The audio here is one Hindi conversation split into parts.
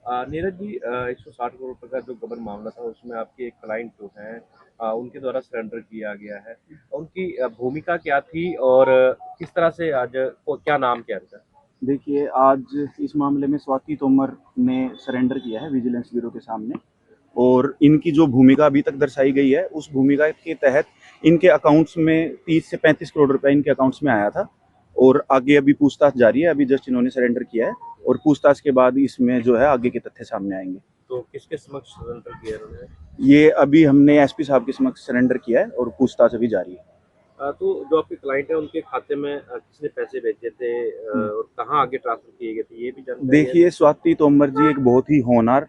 नीरज जी, 160 करोड़ रुपए का जो गबन मामला था उसमें आपके एक क्लाइंट जो हैं, उनके द्वारा सरेंडर किया गया है। उनकी भूमिका क्या थी और किस तरह से आज वो क्या नाम क्या है उनका? देखिए, आज इस मामले में स्वाति तोमर ने सरेंडर किया है विजिलेंस ब्यूरो के सामने। और इनकी जो भूमिका अभी तक दर्शाई गई है, उस भूमिका के तहत इनके अकाउंट्स में 30 से 35 करोड़ रुपए इनके अकाउंट्स में आया था। और आगे अभी पूछताछ जारी है। अभी जस्ट इन्होंने सरेंडर किया है और पूछताछ के बाद इसमें जो है आगे के तथ्य सामने आएंगे। तो किसके समक्ष सरेंडर किया है उन्होंने? ये अभी हमने एसपी साहब के समक्ष सरेंडर किया है और पूछताछ अभी जारी है। तो जो आपके क्लाइंट है उनके खाते में किसने पैसे भेजे थे और कहाँ आगे ट्रांसफर किए गए थे, ये भी जानकारी है? देखिए, स्वाति तोमर जी एक बहुत ही होनहार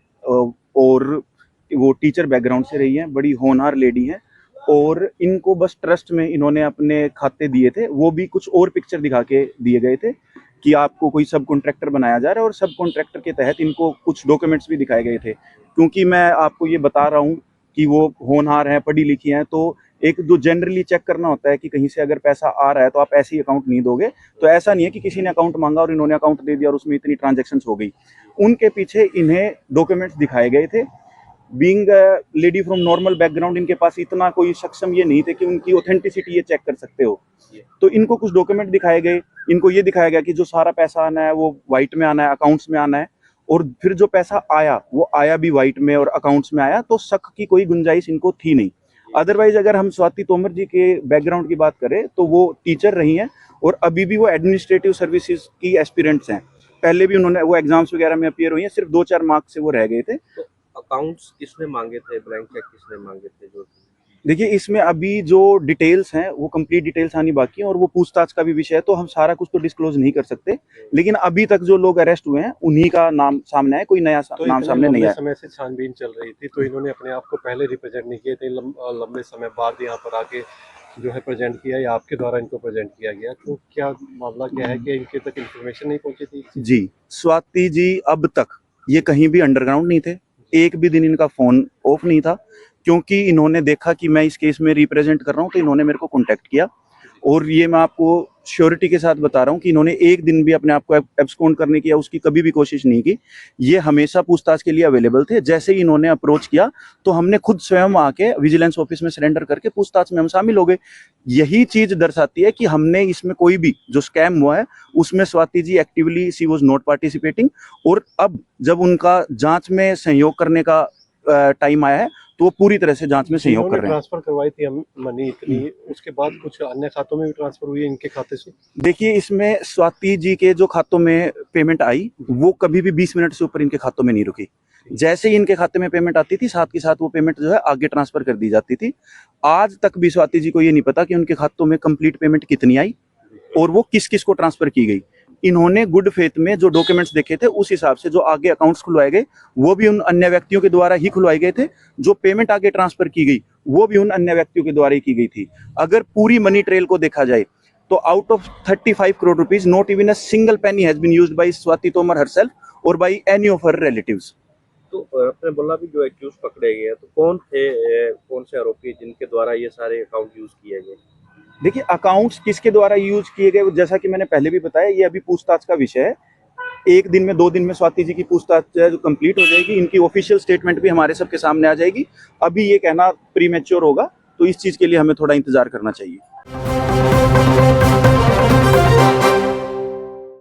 और वो टीचर बैकग्राउंड से रही हैं, बड़ी होनहार लेडी हैं। और इनको बस ट्रस्ट में इन्होंने अपने खाते दिए थे, वो भी कुछ और पिक्चर दिखा के दिए गए थे कि आपको कोई सब कॉन्ट्रैक्टर बनाया जा रहा है। और सब कॉन्ट्रैक्टर के तहत इनको कुछ डॉक्यूमेंट्स भी दिखाए गए थे। क्योंकि मैं आपको ये बता रहा हूँ कि वो होनहार हैं, पढ़ी लिखी हैं, तो एक जो जनरली चेक करना होता है कि कहीं से अगर पैसा आ रहा है तो आप ऐसे ही अकाउंट नहीं दोगे। तो ऐसा नहीं है कि किसी ने अकाउंट मांगा और इन्होंने अकाउंट दे दिया और उसमें इतनी ट्रांजैक्शंस हो गई। उनके पीछे इन्हें डॉक्यूमेंट्स दिखाए गए थे। Being lady from normal background, इनके पास इतना कोई सक्षम ये नहीं थे कि उनकी ऑथेंटिसिटी ये चेक कर सकते हो। तो इनको कुछ डॉक्यूमेंट दिखाए गए। इनको ये दिखाया गया कि जो सारा पैसा आना है वो व्हाइट में आना है, अकाउंट्स में आना है। और फिर जो पैसा आया वो आया भी व्हाइट में और अकाउंट्स में आया। तो शक की कोई गुंजाइश इनको थी नहीं। अदरवाइज अगर हम स्वाति तोमर जी के बैकग्राउंड की बात करें तो वो टीचर रही हैं और अभी भी वो एडमिनिस्ट्रेटिव सर्विसेज की एस्पिरेंट्स हैं। पहले भी उन्होंने वो एग्जाम्स वगैरह में अपीयर हुई हैं, सिर्फ 2-4 मार्क्स से वो रह गए थे। तो अकाउंट्स किसने मांगे थे, ब्लैंक चेक किसने मांगे थे जो? देखिए, इसमें अभी जो डिटेल्स हैं वो कंप्लीट डिटेल्स आनी बाकी है और वो पूछताछ का भी विषय है, तो हम सारा कुछ तो डिस्क्लोज नहीं कर सकते। लेकिन अभी तक जो लोग अरेस्ट हुए हैं उन्हीं का नाम सामने है, कोई नया तो नाम सामने नहीं आया। समय से छानबीन चल रही थी, तो इन्होंने अपने आप को पहले रिप्रेजेंट नहीं किए थे, लंबे समय बाद यहाँ पर आके जो है प्रेजेंट किया या आपके द्वारा इनको प्रेजेंट किया गया। तो क्या मामला क्या है कि इनके तक इन्फॉर्मेशन नहीं पहुंची थी? जी, स्वाति जी अब तक ये कहीं भी अंडरग्राउंड नहीं थे। एक भी दिन इनका फोन ऑफ नहीं था। क्योंकि इन्होंने देखा कि मैं इस केस में रिप्रेजेंट कर रहा हूँ तो इन्होंने मेरे को कांटेक्ट किया। और ये मैं आपको श्योरिटी के साथ बता रहा हूँ कि इन्होंने एक दिन भी अपने आप को एब्सकॉन्ड करने की या उसकी कभी भी कोशिश नहीं की। ये हमेशा पूछताछ के लिए अवेलेबल थे। जैसे ही इन्होंने अप्रोच किया तो हमने खुद स्वयं आके विजिलेंस ऑफिस में सरेंडर करके पूछताछ में हम शामिल हो गए। यही चीज दर्शाती है कि हमने इसमें कोई भी जो स्कैम हुआ है उसमें Swati ji actively she was not participating. और अब जब उनका जांच में सहयोग करने का टाइम आया है तो वो पूरी तरह से जांच में सहयोग कर रहे हैं। ट्रांसफर करवाई थी मनी इतनी, उसके बाद कुछ अन्य खातों में भी ट्रांसफर हुई है इनके खाते से? देखिए, इसमें स्वाति जी के जो खातों में पेमेंट आई वो कभी भी 20 मिनट से ऊपर इनके खातों में नहीं रुकी। जैसे ही इनके खाते में पेमेंट आती थी साथ के साथ वो पेमेंट जो है आगे ट्रांसफर कर दी जाती थी। आज तक भी स्वाति जी को ये नहीं पता कि उनके खातों में कंप्लीट पेमेंट कितनी आई और वो किस किस को ट्रांसफर की गई। इन्होंने गुड फेथ में जो डॉक्यूमेंट्स देखे थे उस हिसाब से जो आगे अकाउंट्स खुलवाए गए वो भी उन अन्य व्यक्तियों के द्वारा ही खुलवाए गए थे। जो पेमेंट आगे ट्रांसफर की गई वो भी उन अन्य व्यक्तियों के द्वारा ही की गई थी। अगर पूरी मनी ट्रेल को देखा जाए तो out of 35 crore rupees not even a single penny has been used by Swati Tomar herself और by any of her relatives. तो आपने बोला भी जो एक्यूज पकड़े गए तो कौन थे, कौन से आरोपी जिनके द्वारा ये सारे अकाउंट यूज किए गए? देखिए, अकाउंट्स किसके द्वारा यूज किए गए जैसा कि मैंने पहले भी बताया, ये अभी पूछताछ का विषय है। 1 दिन में 2 दिन में स्वाति जी की पूछताछ जो कंप्लीट हो जाएगी, इनकी ऑफिशियल स्टेटमेंट भी हमारे सबके सामने आ जाएगी। अभी ये कहना प्रीमेच्योर होगा, तो इस चीज के लिए हमें थोड़ा इंतजार करना चाहिए।